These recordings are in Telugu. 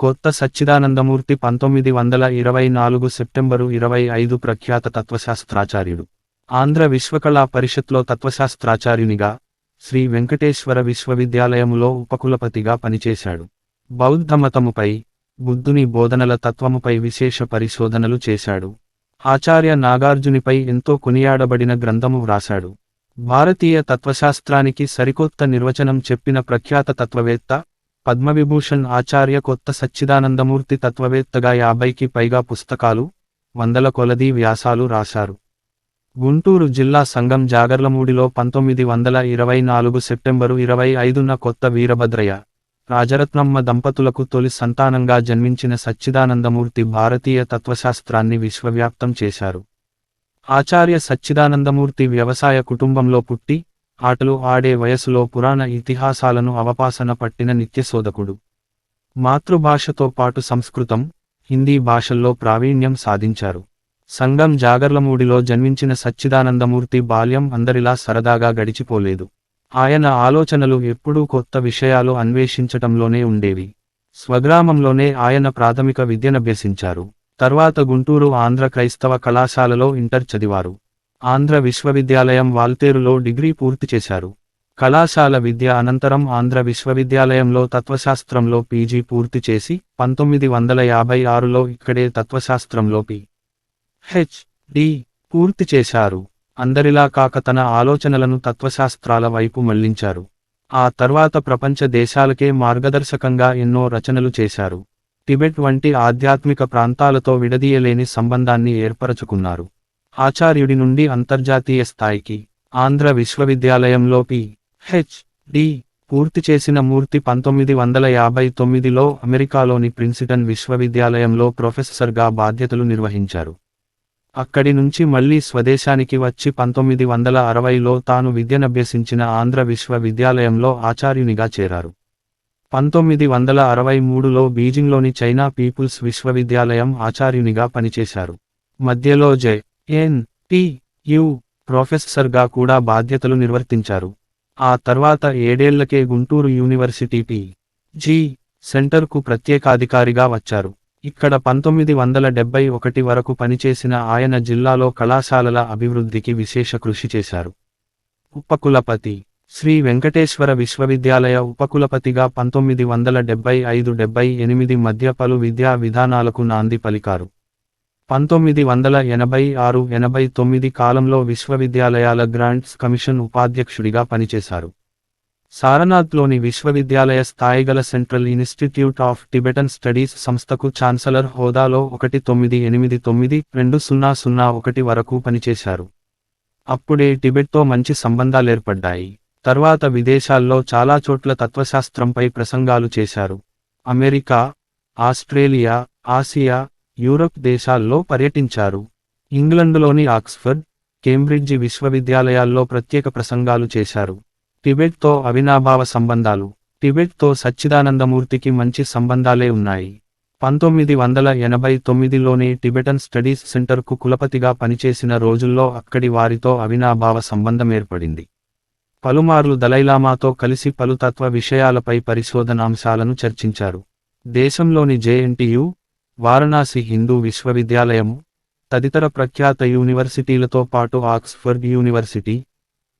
కొత్త సచ్చిదానందమూర్తి 1924 సెప్టెంబరు 25 ప్రఖ్యాత తత్వశాస్త్రాచార్యుడు. ఆంధ్ర విశ్వకళా పరిషత్లో తత్వశాస్త్రాచార్యునిగా, శ్రీ వెంకటేశ్వర విశ్వవిద్యాలయములో ఉపకులపతిగా పనిచేశాడు. బౌద్ధమతముపై, బుద్ధుని బోధనల తత్వముపై విశేష పరిశోధనలు చేశాడు. ఆచార్య నాగార్జునిపై ఎంతో కొనియాడబడిన గ్రంథము వ్రాశాడు. భారతీయ తత్వశాస్త్రానికి సరికొత్త నిర్వచనం చెప్పిన ప్రఖ్యాత తత్వవేత్త, పద్మవిభూషణ్ ఆచార్య కొత్త సచ్చిదానందమూర్తి తత్వవేత్తగా 50కి పైగా పుస్తకాలు, వందల కొలది వ్యాసాలు రాశారు. గుంటూరు జిల్లా సంగం జాగర్లమూడిలో 1924 సెప్టెంబరు 25న కొత్త వీరభద్రయ్య, రాజరత్నమ్మ దంపతులకు తొలి సంతానంగా జన్మించిన సచ్చిదానందమూర్తి భారతీయ తత్వశాస్త్రాన్ని విశ్వవ్యాప్తం చేశారు. ఆచార్య సచ్చిదానందమూర్తి వ్యవసాయ కుటుంబంలో పుట్టి, ఆటలు ఆడే వయసులో పురాణ ఇతిహాసాలను అవపాసన పట్టిన నిత్యశోధకుడు. మాతృభాషతో పాటు సంస్కృతం, హిందీ భాషల్లో ప్రావీణ్యం సాధించారు. సంగం జాగర్లమూడిలో జన్మించిన సచ్చిదానందమూర్తి బాల్యం అందరిలా సరదాగా గడిచిపోలేదు. ఆయన ఆలోచనలు ఎప్పుడూ కొత్త విషయాలు అన్వేషించటంలోనే ఉండేవి. స్వగ్రామంలోనే ఆయన ప్రాథమిక విద్యనభ్యసించారు. తర్వాత గుంటూరు ఆంధ్ర క్రైస్తవ కళాశాలలో ఇంటర్ చదివారు. ఆంధ్ర విశ్వవిద్యాలయం వాల్తేరులో డిగ్రీ పూర్తి చేశారు. కళాశాల విద్య అనంతరం ఆంధ్ర విశ్వవిద్యాలయంలో తత్వశాస్త్రంలో పీజీ పూర్తి చేసి 1956లో ఇక్కడే తత్వశాస్త్రంలో పి.హెచ్.డి. పూర్తి చేశారు. అందరిలా కాక తన ఆలోచనలను తత్వశాస్త్రాల వైపు మళ్లించారు. ఆ తర్వాత ప్రపంచ దేశాలకే మార్గదర్శకంగా ఎన్నో రచనలు చేశారు. టిబెట్ వంటి ఆధ్యాత్మిక ప్రాంతాలతో విడదీయలేని సంబంధాన్ని ఏర్పరచుకున్నారు. ఆచార్యుడి నుండి అంతర్జాతీయ స్థాయికి ఆంధ్ర విశ్వవిద్యాలయంలో పి.హెచ్.డి. పూర్తి చేసిన మూర్తి 1959లో అమెరికాలోని ప్రిన్సిటన్ విశ్వవిద్యాలయంలో ప్రొఫెసర్గా బాధ్యతలు నిర్వహించారు. అక్కడి నుంచి మళ్లీ స్వదేశానికి వచ్చి 1960లో తాను విద్యనభ్యసించిన ఆంధ్ర విశ్వవిద్యాలయంలో ఆచార్యునిగా చేరారు. 1963లో బీజింగ్లోని చైనా పీపుల్స్ విశ్వవిద్యాలయం ఆచార్యునిగా పనిచేశారు. మధ్యలో జె.ఎన్.టి.యు. ప్రొఫెసర్గా కూడా బాధ్యతలు నిర్వర్తించారు. ఆ తర్వాత 7 ఏళ్లకే గుంటూరు యూనివర్సిటీ పి.జి. సెంటర్కు ప్రత్యేకాధికారిగా వచ్చారు. ఇక్కడ 1971 వరకు పనిచేసిన ఆయన జిల్లాలో కళాశాలల అభివృద్ధికి విశేష కృషి చేశారు. ఉపకులపతి, శ్రీ వెంకటేశ్వర విశ్వవిద్యాలయ ఉపకులపతిగా 1975–78 మధ్య పలు విద్యా విధానాలకు నాంది పలికారు. 1986–89 కాలంలో విశ్వవిద్యాలయాల గ్రాంట్స్ కమిషన్ ఉపాధ్యక్షుడిగా పనిచేశారు. సారనాథ్లోని విశ్వవిద్యాలయ స్థాయిగల central institute of Tibetan studies సంస్థకు ఛాన్సలర్ హోదాలో 1989–2001 వరకు పనిచేశారు. అప్పుడే టిబెట్తో మంచి సంబంధాలేర్పడ్డాయి. తర్వాత విదేశాల్లో చాలా చోట్ల తత్వశాస్త్రంపై ప్రసంగాలు చేశారు. అమెరికా, ఆస్ట్రేలియా, ఆసియా, యూరప్ దేశాల్లో పర్యటించారు. ఇంగ్లండులోని ఆక్స్ఫర్డ్, కేంబ్రిడ్జి విశ్వవిద్యాలయాల్లో ప్రత్యేక ప్రసంగాలు చేశారు. టిబెట్తో అవినాభావ సంబంధాలు. టిబెట్తో సచ్చిదానందమూర్తికి మంచి సంబంధాలే ఉన్నాయి. 1989లోనే టిబెటన్ స్టడీస్ సెంటర్కు కులపతిగా పనిచేసిన రోజుల్లో అక్కడి వారితో అవినాభావ సంబంధం ఏర్పడింది. పలుమార్లు దలైలామాతో కలిసి పలు తత్వ విషయాలపై పరిశోధనాంశాలను చర్చించారు. దేశంలోని జె.ఎన్.టి.యు., వారణాసి హిందూ విశ్వవిద్యాలయము, తదితర ప్రఖ్యాత యూనివర్సిటీలతో పాటు ఆక్స్ఫర్డ్ యూనివర్సిటీ,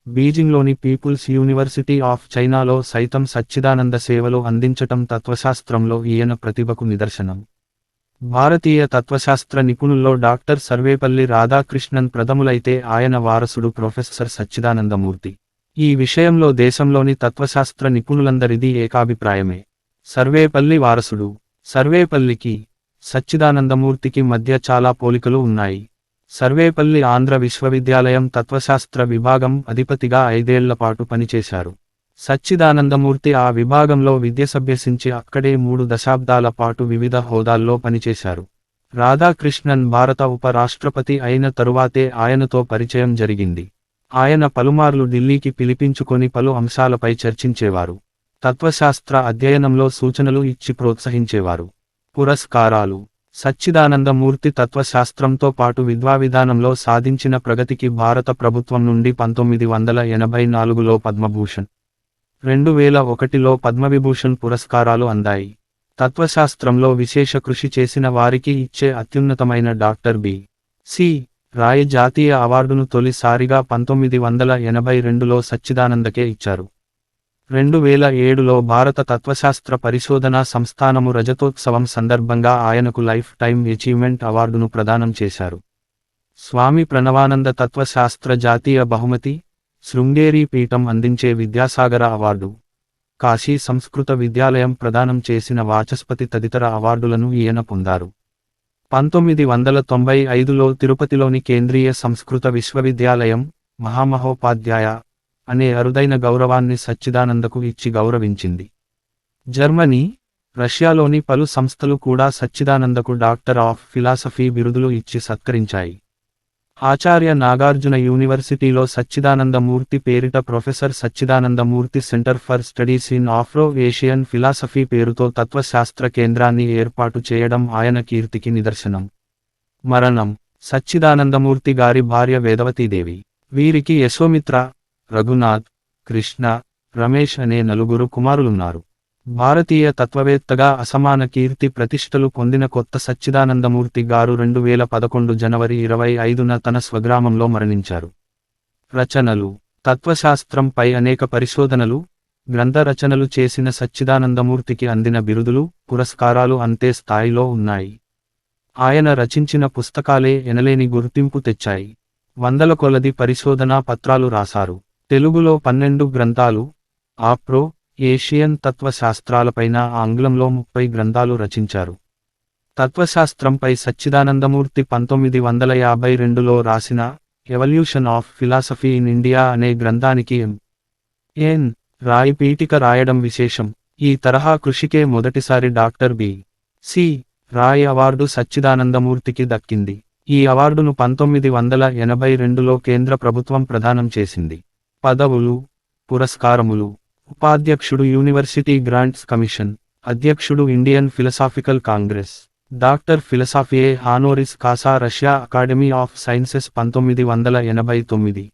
బీజింగ్లోని పీపుల్స్ యూనివర్సిటీ ఆఫ్ చైనాలో సైతం సచ్చిదానంద సేవలు అందించటం తత్వశాస్త్రంలో ఈయన ప్రతిభకు నిదర్శనం. భారతీయ తత్వశాస్త్ర నిపుణుల్లో డాక్టర్ సర్వేపల్లి రాధాకృష్ణన్ ప్రథములైతే ఆయన వారసుడు ప్రొఫెసర్ సచ్చిదానందమూర్తి. ఈ విషయంలో దేశంలోని తత్వశాస్త్ర నిపుణులందరిది ఏకాభిప్రాయమే. సర్వేపల్లి వారసుడు. సర్వేపల్లికి, సచ్చిదానందమూర్తికి మధ్య చాలా పోలికలు ఉన్నాయి. సర్వేపల్లి ఆంధ్ర విశ్వవిద్యాలయం తత్వశాస్త్ర విభాగం అధిపతిగా 5 ఏళ్లపాటు పనిచేశారు. సచ్చిదానందమూర్తి ఆ విభాగంలో విద్యసభ్యసించి అక్కడే 3 దశాబ్దాల పాటు వివిధ హోదాల్లో పనిచేశారు. రాధాకృష్ణన్ భారత ఉప రాష్ట్రపతి అయిన తరువాతే ఆయనతో పరిచయం జరిగింది. ఆయన పలుమార్లు ఢిల్లీకి పిలిపించుకొని పలు అంశాలపై చర్చించేవారు. తత్వశాస్త్ర అధ్యయనంలో సూచనలు ఇచ్చి ప్రోత్సహించేవారు. పురస్కారాలు. సచ్చిదానందమూర్తి తత్వశాస్త్రంతో పాటు విద్వావిధానంలో సాధించిన ప్రగతికి భారత ప్రభుత్వం నుండి 1984లో పద్మభూషణ్, 2001లో పద్మవిభూషణ్ పురస్కారాలు అందాయి. తత్వశాస్త్రంలో విశేష కృషి చేసిన వారికి ఇచ్చే అత్యున్నతమైన డాక్టర్ బి.సి. రాయ్ జాతీయ అవార్డును తొలిసారిగా 1982లో సచ్చిదానందకే ఇచ్చారు. 2007లో భారత తత్వశాస్త్ర పరిశోధనా సంస్థానము రజతోత్సవం సందర్భంగా ఆయనకు లైఫ్ టైమ్ అచీవ్మెంట్ అవార్డును ప్రదానం చేశారు. స్వామి ప్రణవానంద తత్వశాస్త్ర జాతీయ బహుమతి, శృంగేరి పీఠం అందించే విద్యాసాగర అవార్డు, కాశీ సంస్కృత విద్యాలయం ప్రదానం చేసిన వాచస్పతి తదితర అవార్డులను ఈయన పొందారు. 1995లో తిరుపతిలోని కేంద్రీయ సంస్కృత విశ్వవిద్యాలయం మహామహోపాధ్యాయ అనే అరుదైన గౌరవాన్ని సచ్చిదానందకు ఇచ్చి గౌరవించింది. జర్మనీ, రష్యాలోని పలు సంస్థలు కూడా సచ్చిదానందకు డాక్టర్ ఆఫ్ ఫిలాసఫీ బిరుదులు ఇచ్చి సత్కరించాయి. ఆచార్య నాగార్జున యూనివర్సిటీలో సచ్చిదానందమూర్తి పేరిట professor Sachidananda Murthy centre for studies in Afro Asian philosophy పేరుతో తత్వశాస్త్ర కేంద్రాన్ని ఏర్పాటు చేయడం ఆయన కీర్తికి నిదర్శనం. మరణం: సచ్చిదానందమూర్తి గారి భార్య వేదవతీదేవి. వీరికి యశోమిత్ర, రఘునాథ్, కృష్ణ, రమేష్ అనే నలుగురు కుమారులున్నారు. భారతీయ తత్వవేత్తగా అసమాన కీర్తి ప్రతిష్టలు పొందిన కొత్త సచ్చిదానందమూర్తి గారు 2011 జనవరి 25న తన స్వగ్రామంలో మరణించారు. రచనలు: తత్వశాస్త్రంపై అనేక పరిశోధనలు, గ్రంథ రచనలు చేసిన సచ్చిదానందమూర్తికి అందిన బిరుదులు, పురస్కారాలు అంతే స్థాయిలో ఉన్నాయి. ఆయన రచించిన పుస్తకాలే ఎనలేని గుర్తింపు తెచ్చాయి. వందల కొలది పరిశోధనా పత్రాలు రాశారు. తెలుగులో 12 గ్రంథాలు, ఆఫ్రో ఏషియన్ తత్వశాస్త్రాలపైన ఆంగ్లంలో 30 గ్రంథాలు రచించారు. తత్వశాస్త్రంపై సచ్చిదానందమూర్తి 1952లో రాసిన evolution of philosophy in India అనే గ్రంథానికి ఎన్. రాయ్ పీఠిక రాయడం విశేషం. ఈ తరహా కృషికే మొదటిసారి డాక్టర్ బి.సి. రాయ్ అవార్డు సచ్చిదానందమూర్తికి దక్కింది. ఈ అవార్డును 1982లో కేంద్ర ప్రభుత్వం ప్రదానం చేసింది. పదవులు, పురస్కారములు: ఉపాధ్యక్షుడు యూనివర్సిటీ గ్రాంట్స్ కమిషన్, అధ్యక్షుడు ఇండియన్ ఫిలసాఫికల్ కాంగ్రెస్, డాక్టర్ ఫిలసాఫియే హానోరిస్ కాసా Russia academy of sciences 1989,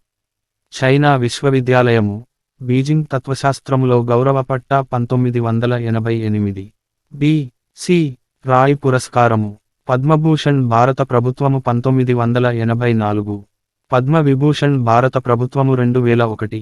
China విశ్వవిద్యాలయము, బీజింగ్ తత్వశాస్త్రములో గౌరవ పట్టా 1988. బి.సి. రాయ్ పురస్కారము: పద్మభూషణ్ భారత ప్రభుత్వము 1984, పద్మ విభూషణ్ భారత ప్రభుత్వము 2001.